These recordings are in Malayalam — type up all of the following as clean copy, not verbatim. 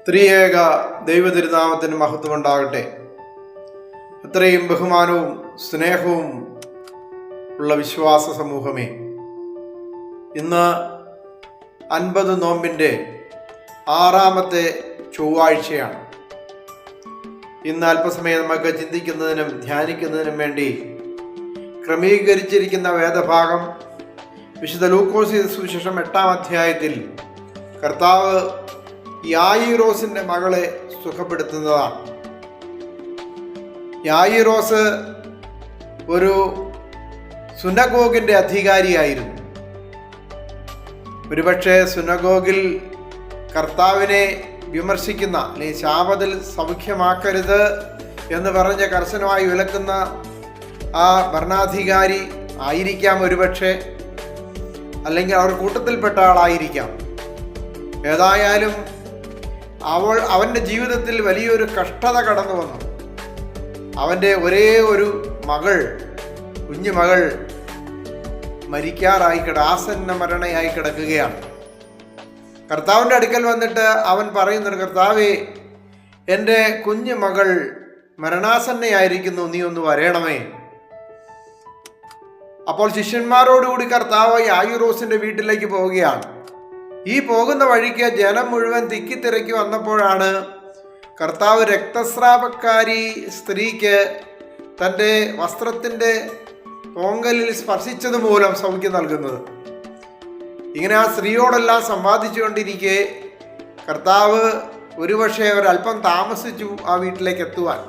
ത്രിയേക ദൈവതിരുനാമത്തിന് മഹത്വം ഉണ്ടാകട്ടെ. അത്രയും ബഹുമാനവും സ്നേഹവും ഉള്ള വിശ്വാസ സമൂഹമേ, ഇന്ന് 50 നോമ്പിൻ്റെ 6ാമത്തെ ചൊവ്വാഴ്ചയാണ്. ഇന്ന് അല്പസമയം നമുക്ക് ചിന്തിക്കുന്നതിനും ധ്യാനിക്കുന്നതിനും വേണ്ടി ക്രമീകരിച്ചിരിക്കുന്ന വേദഭാഗം വിശുദ്ധ ലൂക്കോസ് സുവിശേഷം 8ാം അധ്യായത്തിൽ കർത്താവ് യായിറോസിൻ്റെ മകളെ സുഖപ്പെടുത്തുന്നതാണ്. യായിറോസ് ഒരു സുനഗോഗിൻ്റെ അധികാരിയായിരുന്നു. ഒരുപക്ഷെ സുനഗോഗിൽ കർത്താവിനെ വിമർശിക്കുന്ന അല്ലെങ്കിൽ ശാപത്തിൽ സൗഖ്യമാക്കരുത് എന്ന് പറഞ്ഞ് കർശനമായി വിലക്കുന്ന ആ ഭരണാധികാരി ആയിരിക്കാം ഒരുപക്ഷെ, അല്ലെങ്കിൽ അവർ കൂട്ടത്തിൽപ്പെട്ട ആളായിരിക്കാം. ഏതായാലും അവൻ്റെ ജീവിതത്തിൽ വലിയൊരു കഷ്ടത കടന്നു വന്നു. അവൻ്റെ ഒരേ ഒരു മകൾ, കുഞ്ഞു മകൾ ആസന്ന മരണയായി കിടക്കുകയാണ്. കർത്താവിൻ്റെ അടുക്കൽ വന്നിട്ട് അവൻ പറയുന്നുണ്ട്, കർത്താവേ, എൻ്റെ കുഞ്ഞു മകൾ മരണാസന്നയായിരിക്കുന്നു, നീ ഒന്ന് വരേണമേ. അപ്പോൾ ശിഷ്യന്മാരോടുകൂടി കർത്താവ് യായിറോസിൻ്റെ വീട്ടിലേക്ക് പോവുകയാണ്. ഈ പോകുന്ന വഴിക്ക് ജനം മുഴുവൻ തിക്കിത്തിരക്കി വന്നപ്പോഴാണ് കർത്താവ് രക്തസ്രാവക്കാരി സ്ത്രീക്ക് തൻ്റെ വസ്ത്രത്തിൻ്റെ തോങ്കലിൽ സ്പർശിച്ചത് മൂലം സൗഖ്യം നൽകുന്നത്. ഇങ്ങനെ ആ സ്ത്രീയോടെല്ലാം സംവാദിച്ചുകൊണ്ടിരിക്കെ കർത്താവ് ഒരുപക്ഷെ ഒരല്പം താമസിച്ചു ആ വീട്ടിലേക്ക് എത്തുവാൻ.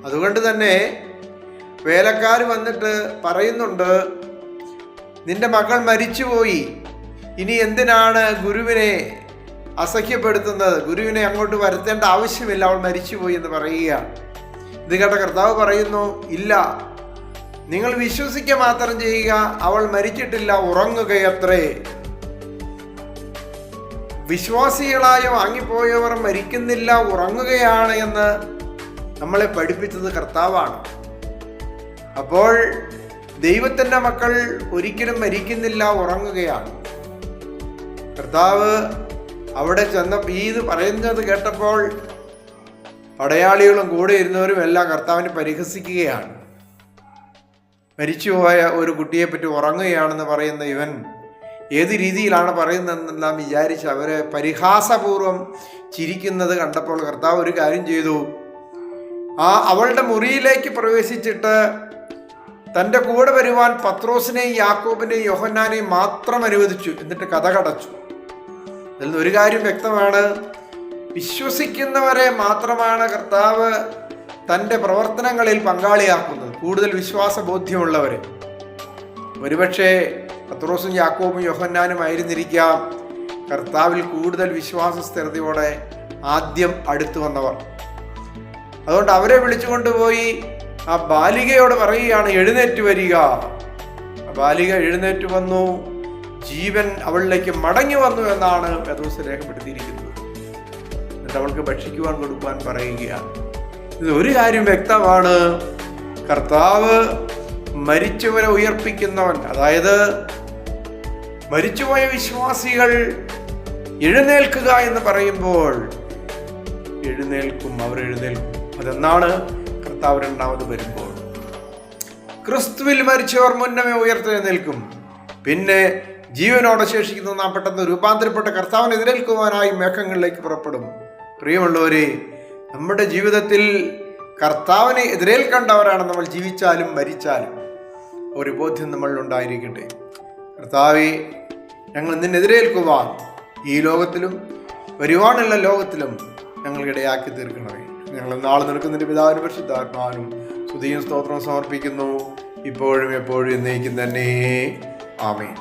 അതുകൊണ്ട് തന്നെ വേലക്കാർ വന്നിട്ട് പറയുന്നുണ്ട്, നിന്റെ മകൾ മരിച്ചുപോയി, ഇനി എന്തിനാണ് ഗുരുവിനെ അസഹ്യപ്പെടുത്തുന്നത്? ഗുരുവിനെ അങ്ങോട്ട് വരുത്തേണ്ട ആവശ്യമില്ല, അവൾ മരിച്ചുപോയി എന്ന് പറയുകയാണ്. ഇത് കേട്ട കർത്താവ് പറയുന്നു, ഇല്ല, നിങ്ങൾ വിശ്വസിക്കുക മാത്രം ചെയ്യുക, അവൾ മരിച്ചിട്ടില്ല, ഉറങ്ങുകയത്രേ. വിശ്വാസികളായ വാങ്ങിപ്പോയവർ മരിക്കുന്നില്ല, ഉറങ്ങുകയാണ് എന്ന് നമ്മളെ പഠിപ്പിച്ചത് കർത്താവാണ്. അപ്പോൾ ദൈവത്തിൻ്റെ മക്കൾ ഒരിക്കലും മരിക്കുന്നില്ല, ഉറങ്ങുകയാണ്. കർത്താവ് അവിടെ ചെന്നപ്പോൾ ഇത് പറയുന്നത് കേട്ടപ്പോൾ പടയാളികളും കൂടെ ഇരുന്നവരും എല്ലാം കർത്താവിനെ പരിഹസിക്കുകയാണ്. മരിച്ചുപോയ ഒരു കുട്ടിയെപ്പറ്റി ഉറങ്ങുകയാണെന്ന് പറയുന്ന ഇവൻ ഏത് രീതിയിലാണ് പറയുന്നതെന്നെല്ലാം വിചാരിച്ച് അവരെ പരിഹാസപൂർവം ചിരിക്കുന്നത് കണ്ടപ്പോൾ കർത്താവ് ഒരു കാര്യം ചെയ്തു. അവളുടെ മുറിയിലേക്ക് പ്രവേശിച്ചിട്ട് തൻ്റെ കൂടെ വരുവാൻ പത്രോസിനെയും യാക്കോബിനെയും യോഹന്നാനെയും മാത്രം അനുവദിച്ചു. എന്നിട്ട് കതകടച്ചു. അതിൽ നിന്ന് ഒരു കാര്യം വ്യക്തമാണ്, വിശ്വസിക്കുന്നവരെ മാത്രമാണ് കർത്താവ് തൻ്റെ പ്രവർത്തനങ്ങളിൽ പങ്കാളിയാക്കുന്നത്, കൂടുതൽ വിശ്വാസ ബോധ്യമുള്ളവരെ. ഒരുപക്ഷെ പത്രോസും യാക്കോബും യോഹന്നാനും ആയിരുന്നിരിക്കാം കർത്താവിൽ കൂടുതൽ വിശ്വാസ സ്ഥിരതയോടെ ആദ്യം അടുത്തു വന്നവർ. അതുകൊണ്ട് അവരെ വിളിച്ചുകൊണ്ടുപോയി ആ ബാലികയോട് പറയുകയാണ്, എഴുന്നേറ്റ് വരിക. ആ ബാലിക എഴുന്നേറ്റ് വന്നു, ജീവൻ അവളിലേക്ക് മടങ്ങി വന്നു എന്നാണ് വേദോസ് രേഖപ്പെടുത്തിയിരിക്കുന്നത്. എന്നിട്ട് അവൾക്ക് ഭക്ഷിക്കുവാൻ കൊടുക്കുവാൻ പറയുകയാണ്. ഇത് ഒരു കാര്യം വ്യക്തമാണ്, കർത്താവ് മരിച്ചവരെ ഉയർപ്പിക്കുന്നവൻ. അതായത് മരിച്ചുപോയ വിശ്വാസികൾ എഴുന്നേൽക്കുക എന്ന് പറയുമ്പോൾ എഴുന്നേൽക്കും, അവർ എഴുന്നേൽക്കും. അതെന്നാണ്? കർത്താവ് രണ്ടാമത് വരുമ്പോൾ. ക്രിസ്തുവിൽ മരിച്ചവർ മുന്നമേ ഉയർത്തെഴുന്നേൽക്കും. പിന്നെ ജീവനോടെ ശേഷിക്കുന്ന നാം പെട്ടെന്ന് രൂപാന്തരപ്പെട്ട കർത്താവിനെ എതിരേൽക്കുവാനായി മേഘങ്ങളിലേക്ക് പുറപ്പെടും. പ്രിയമുള്ളവരെ, നമ്മുടെ ജീവിതത്തിൽ കർത്താവിനെ എതിരേൽക്കേണ്ടവരാണ് നമ്മൾ, ജീവിച്ചാലും മരിച്ചാലും. ഒരു ബോധ്യം നമ്മളിൽ ഉണ്ടായിരിക്കട്ടെ. കർത്താവെ, ഞങ്ങൾ നിന്നെതിരേൽക്കുവാൻ ഈ ലോകത്തിലും വരുവാനുള്ള ലോകത്തിലും ഞങ്ങൾക്കിടയാക്കി തീർക്കണമേ. ഞങ്ങൾ നാളെ നിൽക്കുന്നതിൻ്റെ പിതാവിനും പരിശുദ്ധാത്മാവിനും സ്തുതിയും സ്തോത്രവും സമർപ്പിക്കുന്നു, ഇപ്പോഴും എപ്പോഴും എന്നേക്കും തന്നെ. ആമേൻ.